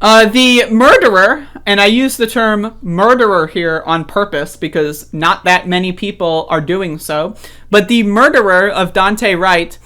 The murderer, and I use the term murderer here on purpose because not that many people are doing so, but the murderer of Duante Wright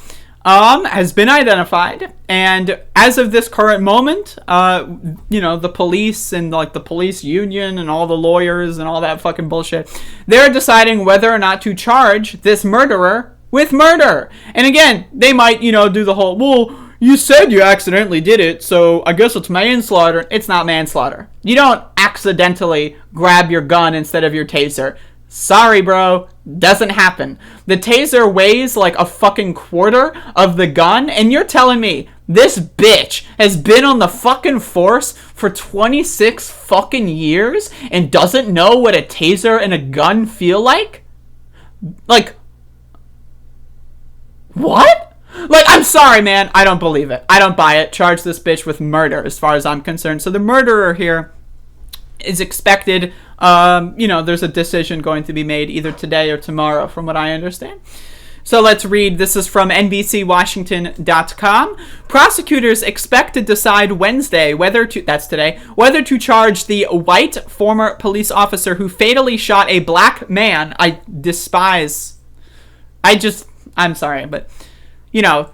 has been identified, and as of this current moment, the police and like the police union and all the lawyers and all that fucking bullshit, they're deciding whether or not to charge this murderer with murder. And again, they might, do the whole, well, you said you accidentally did it, so I guess it's manslaughter. It's not manslaughter. You don't accidentally grab your gun instead of your taser. Sorry, bro. Doesn't happen. The taser weighs like a fucking quarter of the gun, and you're telling me this bitch has been on the fucking force for 26 fucking years and doesn't know what a taser and a gun feel like? Like, what? Like, I'm sorry, man. I don't believe it. I don't buy it. Charge this bitch with murder as far as I'm concerned. So the murderer here is expected, there's a decision going to be made either today or tomorrow from what I understand. So let's read. This is from NBCWashington.com. Prosecutors expect to decide Wednesday whether to charge the white former police officer who fatally shot a black man. I'm sorry, but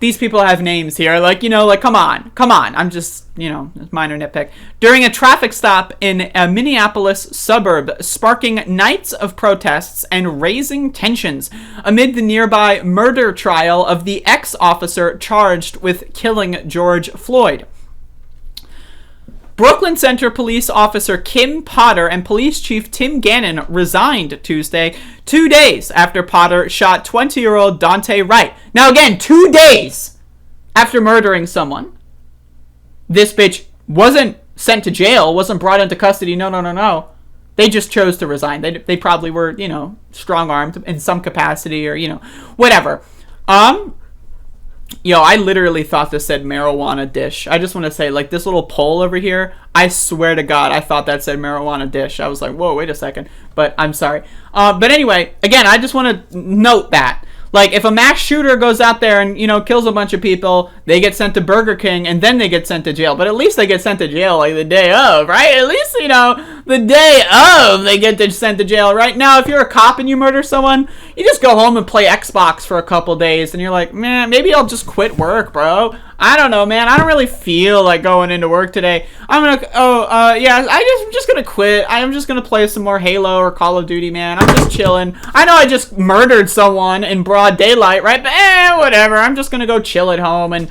these people have names here. Come on. I'm just, minor nitpick. During a traffic stop in a Minneapolis suburb, sparking nights of protests and raising tensions amid the nearby murder trial of the ex-officer charged with killing George Floyd. Brooklyn Center police officer Kim Potter and police chief Tim Gannon resigned Tuesday, 2 days after Potter shot 20-year-old Duante Wright. Now again, 2 days after murdering someone. This bitch wasn't sent to jail, wasn't brought into custody. No. They just chose to resign. They probably were, strong-armed in some capacity or, whatever. I literally thought this said marijuana dish. I just want to say, this little pole over here, I swear to God, I thought that said marijuana dish. I was like, whoa, wait a second. But I'm sorry. But anyway, again, I just want to note that. If a mass shooter goes out there and, kills a bunch of people, they get sent to Burger King and then they get sent to jail. But at least they get sent to jail, the day of, right? At least, the day of they get sent to jail, right? Now, if you're a cop and you murder someone, you just go home and play Xbox for a couple days and you're like, man, maybe I'll just quit work, bro. I don't know, man. I don't really feel like going into work today. I'm just gonna quit. I'm just gonna play some more Halo or Call of Duty, man. I'm just chilling. I know I just murdered someone in broad daylight, right? But whatever. I'm just gonna go chill at home and,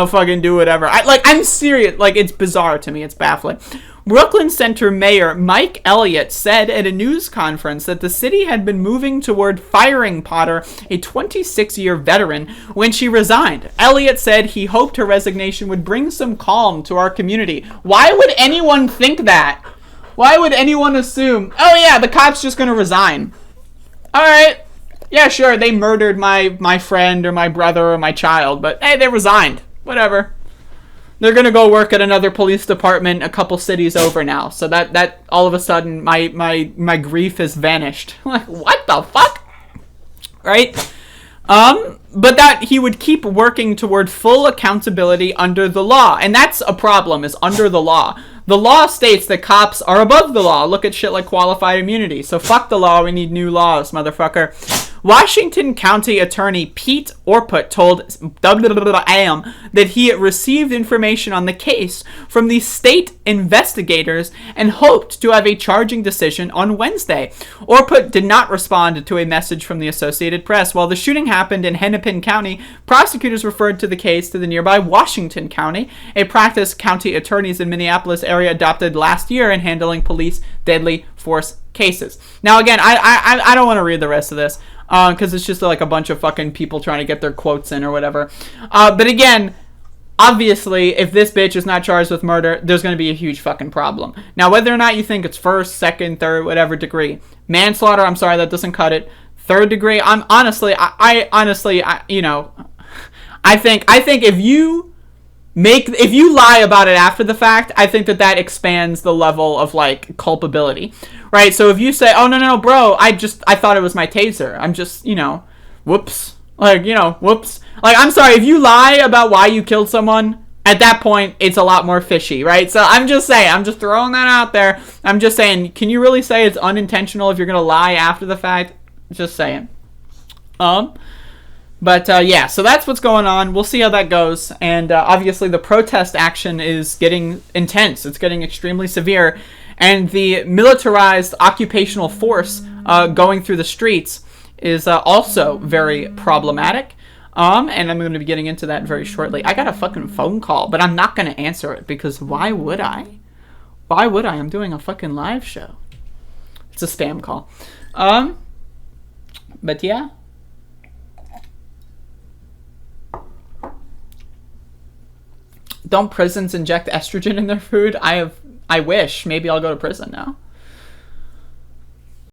fucking do whatever. I'm serious. It's bizarre to me. It's baffling. Brooklyn Center Mayor Mike Elliott said at a news conference that the city had been moving toward firing Potter, a 26-year veteran, when she resigned. Elliott said he hoped her resignation would bring some calm to our community. Why would anyone think that? Why would anyone assume, oh yeah, the cop's just going to resign? All right. Yeah, sure, they murdered my friend or my brother or my child, but hey, they resigned. Whatever. They're going to go work at another police department a couple cities over now. So that all of a sudden my grief has vanished. What the fuck? Right? But that he would keep working toward full accountability under the law. And that's a problem, is under the law. The law states that cops are above the law. Look at shit like qualified immunity. So fuck the law, we need new laws, motherfucker. Washington County Attorney Pete Orput told WAM that he received information on the case from the state investigators and hoped to have a charging decision on Wednesday. Orput did not respond to a message from the Associated Press. While the shooting happened in Hennepin County, prosecutors referred to the case to the nearby Washington County, a practice county attorneys in Minneapolis area adopted last year in handling police deadly force cases. Now again, I don't want to read the rest of this because it's just like a bunch of fucking people trying to get their quotes in or whatever. But again, obviously, if this bitch is not charged with murder, there's going to be a huge fucking problem. Now, whether or not you think it's first, second, third, whatever degree, manslaughter, I'm sorry, that doesn't cut it. Third degree, I think if you lie about it after the fact, I think that expands the level of like culpability, right? So if you say, oh no bro, I thought it was my taser, I'm just, whoops, whoops. Like, I'm sorry, if you lie about why you killed someone at that point, it's a lot more fishy, right? So I'm just saying, I'm just throwing that out there. I'm just saying, can you really say it's unintentional if you're going to lie after the fact? Just saying. But yeah, so that's what's going on. We'll see how that goes. And obviously the protest action is getting intense. It's getting extremely severe. And the militarized occupational force going through the streets is also very problematic. And I'm going to be getting into that very shortly. I got a fucking phone call, but I'm not going to answer it because why would I? Why would I? I'm doing a fucking live show. It's a spam call. But yeah. Don't prisons inject estrogen in their food? I wish. Maybe I'll go to prison now.